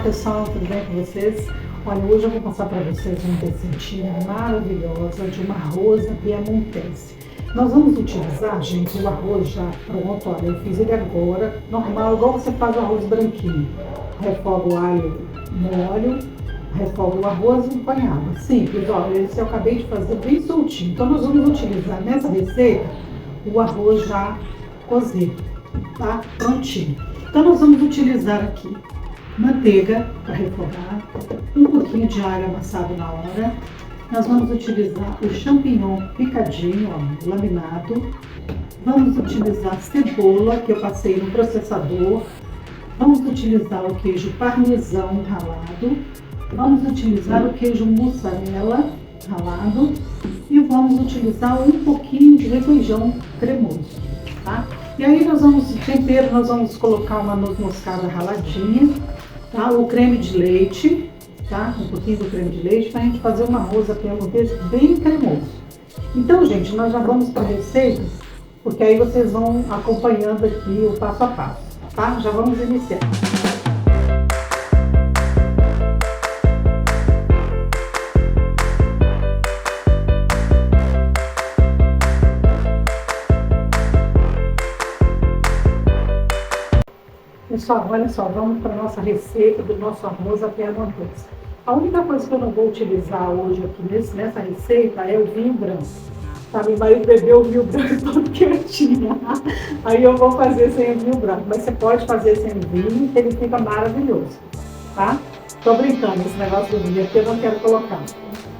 pessoal, tudo bem com vocês? Olha, hoje eu vou passar para vocês uma receitinha maravilhosa de um arroz à piemontese. Nós vamos utilizar, gente, o arroz já pronto. Olha, eu fiz ele agora, normal, igual você faz o arroz branquinho. Refoga o alho no óleo, refoga o arroz e põe água. Simples, olha, esse eu acabei de fazer bem soltinho. Então nós vamos utilizar nessa receita o arroz já cozido, tá? Prontinho. Então nós vamos utilizar aqui manteiga para refogar, um pouquinho de alho amassado na hora. Nós vamos utilizar o champignon picadinho, ó, laminado. Vamos utilizar cebola que eu passei no processador. Vamos utilizar o queijo parmesão ralado. Vamos utilizar o queijo mussarela ralado. E vamos utilizar um pouquinho de requeijão cremoso, tá? E aí nós vamos, tempero, nós vamos colocar uma noz moscada raladinha, tá? O creme de leite, tá? Um pouquinho do creme de leite para a gente fazer uma arroz à piemontese bem cremoso. Então, gente, nós já vamos para a receita, porque aí vocês vão acompanhando aqui o passo a passo, tá? Já vamos iniciar. Pessoal, olha só, vamos para a nossa receita do nosso arroz à piemontese. A única coisa que eu não vou utilizar hoje aqui nessa receita é o vinho branco. Tá? Meu marido bebeu o vinho branco todo quietinho. Aí eu vou fazer sem o vinho branco. Mas você pode fazer sem o vinho, que ele fica maravilhoso. Tá? Tô brincando esse negócio do vinho aqui, eu não quero colocar.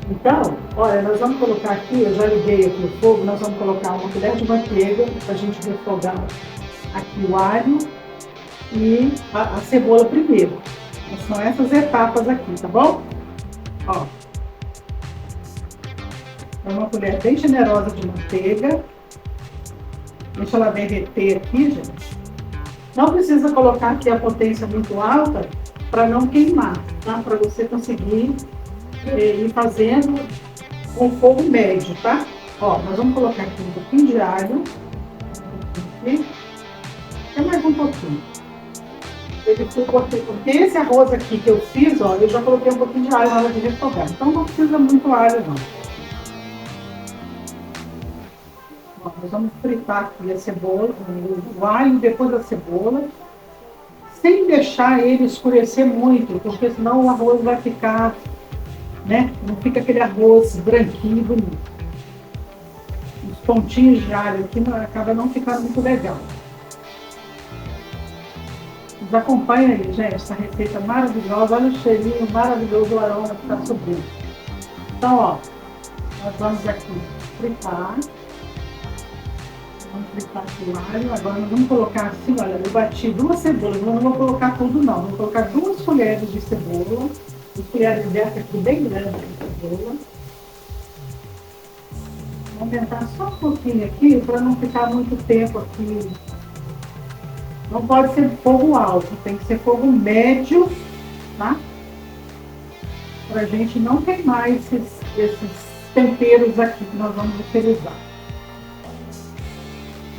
Então, olha, nós vamos colocar aqui, eu já liguei aqui o fogo, nós vamos colocar uma colher de manteiga para a gente refogar aqui o alho e a cebola primeiro. São essas etapas aqui, tá bom? Ó, é uma colher bem generosa de manteiga. Deixa ela derreter aqui, gente. Não precisa colocar aqui a potência muito alta para não queimar, tá? Para você conseguir ir fazendo com fogo médio, tá? Ó, nós vamos colocar aqui um pouquinho de alho. Aqui. É mais um pouquinho. Porque esse arroz aqui que eu fiz, ó, eu já coloquei um pouquinho de alho na hora de refogar. Então não precisa muito alho, não. Ó, nós vamos fritar aqui a cebola, o alho depois da cebola, sem deixar ele escurecer muito, porque senão o arroz vai ficar, né? Não fica aquele arroz branquinho e bonito. Os pontinhos de alho aqui acaba não ficando muito legal. Nos acompanha aí, gente, essa receita maravilhosa. Olha o cheirinho maravilhoso do aroma que está subindo. Então, ó, nós vamos aqui fritar. Vamos fritar aqui o alho. Agora nós vamos colocar assim, olha, eu bati 2 cebolas. Eu não vou colocar tudo, não. Vou colocar 2 colheres de cebola. 2 colheres dessa aqui bem grandes de cebola. Vou aumentar só um pouquinho aqui, para não ficar muito tempo aqui. Não pode ser fogo alto, tem que ser fogo médio, tá? Para a gente não queimar esses temperos aqui que nós vamos utilizar.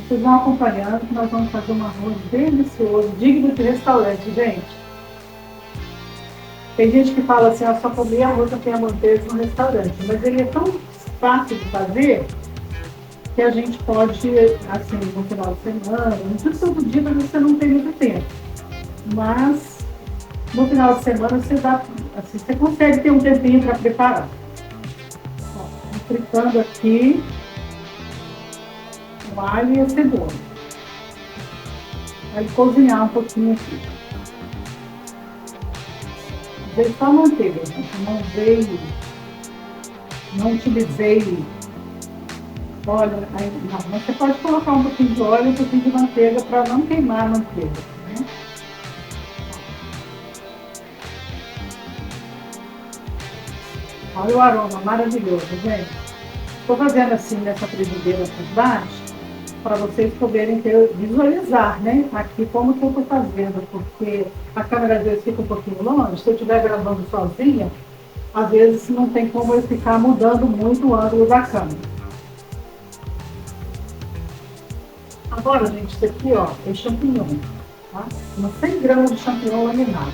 Vocês vão acompanhando que nós vamos fazer um arroz delicioso, digno de restaurante, gente. Tem gente que fala assim, eu só comi arroz à piemontese no restaurante, mas ele é tão fácil de fazer que a gente pode, assim, no final de semana, não precisa todo dia, mas você não tem muito tempo. Mas, no final de semana, você dá, assim, você consegue ter um tempinho para preparar. Ó, fritando aqui o alho e a cebola. Vai cozinhar um pouquinho aqui. Usei só manteiga, gente. Não utilizei óleo, aí, não, mas você pode colocar um pouquinho de óleo e um pouquinho de manteiga para não queimar a manteiga, né? Olha o aroma maravilhoso, gente. Estou fazendo assim nessa frigideira por baixo para vocês poderem visualizar, né? Aqui como que eu estou fazendo, porque a câmera às vezes fica um pouquinho longe. Se eu estiver gravando sozinha, às vezes não tem como eu ficar mudando muito o ângulo da câmera. Agora, gente, isso aqui, ó, é champignon, tá? Umas 100 gramas de champignon laminado.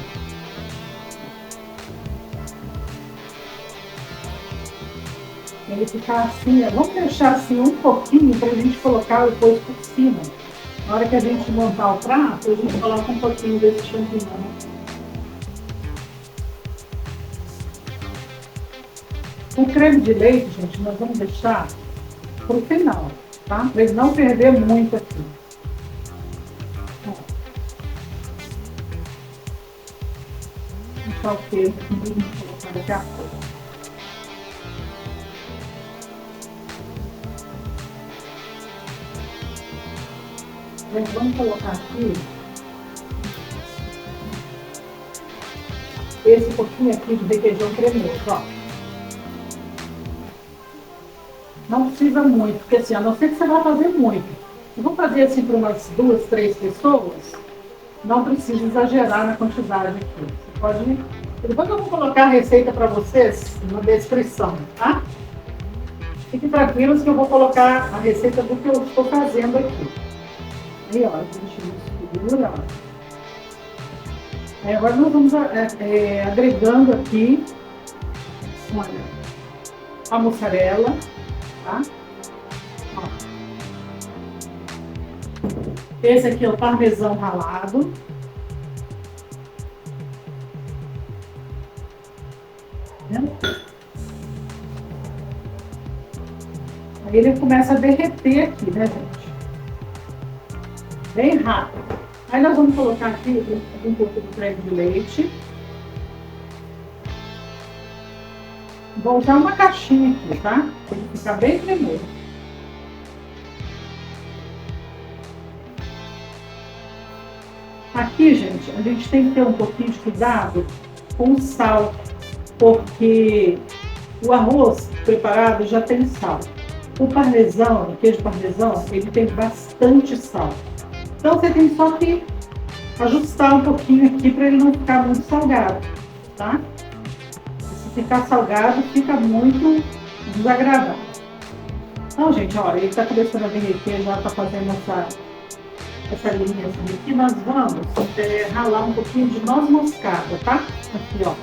Ele ficar assim, vamos deixar assim um pouquinho para a gente colocar depois por cima. Na hora que a gente montar o prato, a gente coloca um pouquinho desse champignon. O creme de leite, gente, nós vamos deixar para o final, tá? Para ele não perder muito aqui. Vou deixar o queijo aqui para a gente colocar daqui a pouco. Vamos colocar aqui esse pouquinho aqui de requeijão cremoso, ó. Não precisa muito, porque assim, a não ser que você vai fazer muito. Eu vou fazer assim para umas 2, 3 pessoas, não precisa exagerar na quantidade aqui. Você pode... Depois eu vou colocar a receita para vocês na descrição, tá? Fiquem tranquilos que eu vou colocar a receita do que eu estou fazendo aqui. Aí, ó, a gente mistura, ó. Aí agora nós vamos agregando aqui, olha, a mussarela, tá? Ó. Esse aqui é o parmesão ralado. Aí ele começa a derreter aqui, né, gente? Bem rápido. Aí nós vamos colocar aqui um pouco do creme de leite. Vou usar uma caixinha aqui, tá? Para ele ficar bem cremoso. Aqui, gente, a gente tem que ter um pouquinho de cuidado com o sal, porque o arroz preparado já tem sal. O parmesão, o queijo parmesão, ele tem bastante sal. Então você tem só que ajustar um pouquinho aqui para ele não ficar muito salgado, tá? Se ficar salgado, fica muito desagradável. Então, gente, olha, ele está começando a derreter, já está fazendo essa linha aqui. Nós vamos ralar um pouquinho de noz moscada, tá? Aqui, ó.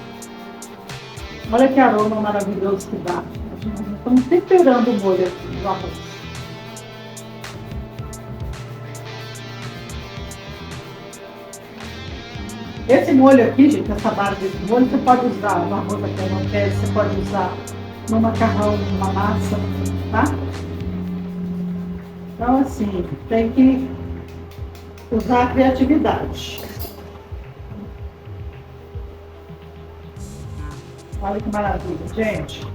Olha que aroma maravilhoso que dá. Nós estamos temperando o molho aqui no arroz. Esse molho aqui, gente, essa base desse molho, você pode usar no arroz da piemontese, você pode usar no macarrão, numa massa, tá? Então, assim, tem que usar a criatividade. Olha que maravilha, gente.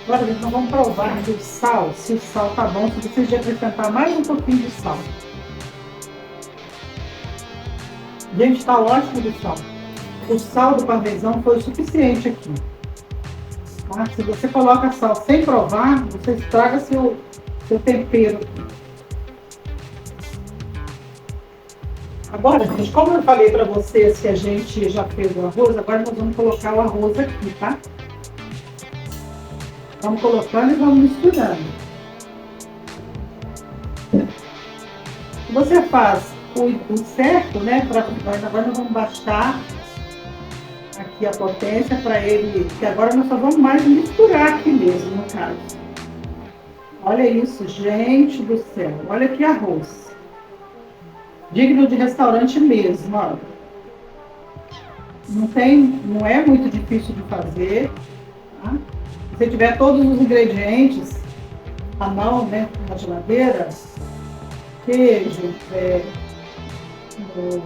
Agora, então vamos provar o sal, se o sal tá bom, se precisa de acrescentar mais um pouquinho de sal. Gente, tá ótimo do sal. O sal do parmesão foi o suficiente aqui. Tá? Se você coloca sal sem provar, você estraga seu tempero aqui. Agora, gente, como eu falei para vocês que a gente já fez o arroz, agora nós vamos colocar o arroz aqui, tá? Vamos colocando e vamos misturando. Você faz o certo, né? Agora nós vamos baixar aqui a potência para ele, que agora nós só vamos mais misturar aqui mesmo, no caso. Olha isso, gente do céu. Olha que arroz. Digno de restaurante mesmo, ó. Não é muito difícil de fazer, tá? Se você tiver todos os ingredientes à mão, né, na geladeira, queijo, o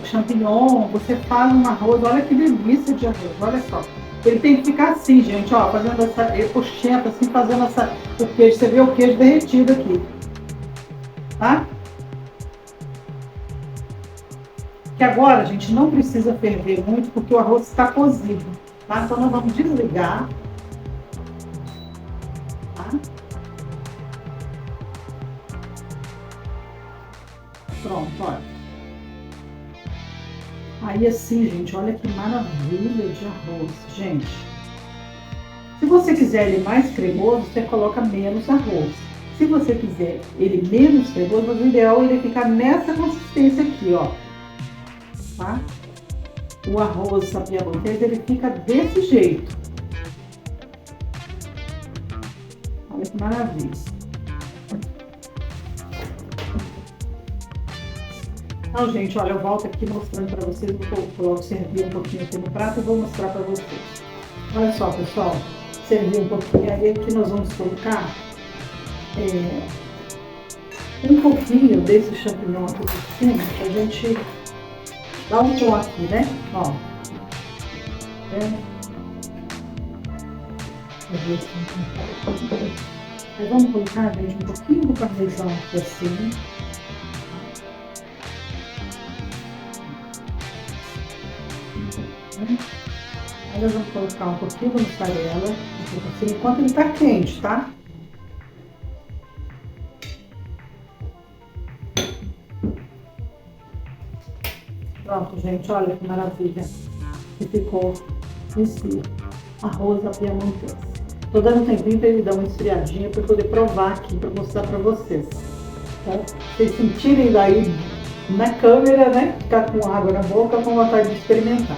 champignon, você faz um arroz, olha que delícia de arroz, olha só. Ele tem que ficar assim, gente, ó, fazendo essa puxenta, assim, fazendo o queijo, você vê o queijo derretido aqui, tá? Que agora, gente, não precisa ferver muito, porque o arroz está cozido, tá? Então, nós vamos desligar, tá? Pronto, olha. Aí, assim, gente, olha que maravilha de arroz, gente. Se você quiser ele mais cremoso, você coloca menos arroz. Se você quiser ele menos cremoso, o ideal é ele ficar nessa consistência aqui, ó. Tá? O arroz piamontês, ele fica desse jeito. Olha que maravilha. Então, gente, olha, eu volto aqui mostrando para vocês, vou servir um pouquinho aqui no prato e vou mostrar para vocês. Olha só, pessoal, servir um pouquinho, aí aqui nós vamos colocar um pouquinho desse champignon aqui por cima, pra gente dar um tom aqui, né? Ó. Aí vamos colocar, gente, um pouquinho do parmesão aqui assim. Aí nós vamos colocar um pouquinho de mussarela, assim, enquanto ele tá quente, tá? Pronto, gente, olha que maravilha que ficou esse arroz à piamontesa. Tô dando um tempinho para ele dar uma esfriadinha para poder provar aqui, para mostrar para vocês. Tá? Vocês sentirem daí na câmera, né? Ficar com água na boca, com vontade de experimentar.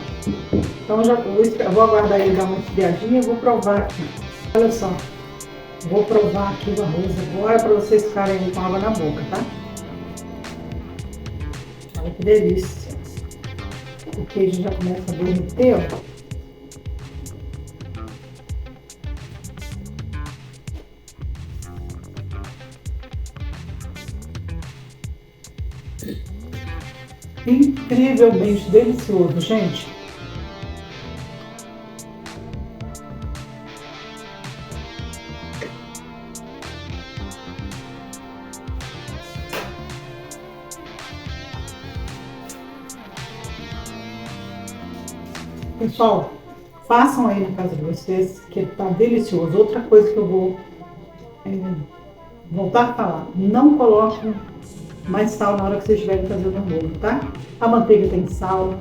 Então já vou aguardar ele dar uma esfriadinha e vou provar aqui. Olha só, vou provar aqui o arroz agora para vocês ficarem com água na boca, tá? Olha que delícia. O queijo já começa a derreter, ó. Incrivelmente delicioso, gente. Pessoal, façam aí na casa de vocês, que tá delicioso. Outra coisa que eu vou voltar a falar, não coloquem mais sal na hora que vocês estiverem fazendo o molho, tá? A manteiga tem sal,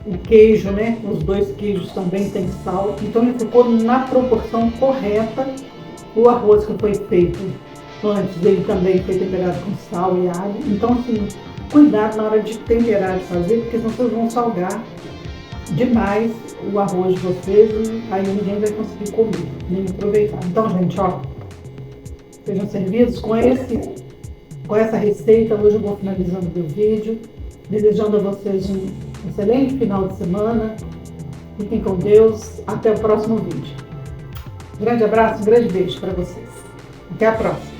o queijo, né? Os dois queijos também tem sal, então ele ficou na proporção correta. O arroz que foi feito antes, ele também foi temperado com sal e alho, então assim, cuidado na hora de temperar, de fazer, porque senão vocês vão salgar demais o arroz de vocês e aí ninguém vai conseguir comer, nem aproveitar. Então, gente, ó, sejam servidos com essa receita. Hoje eu vou finalizando o meu vídeo, desejando a vocês um excelente final de semana. Fiquem com Deus. Até o próximo vídeo. Um grande abraço, um grande beijo para vocês. Até a próxima.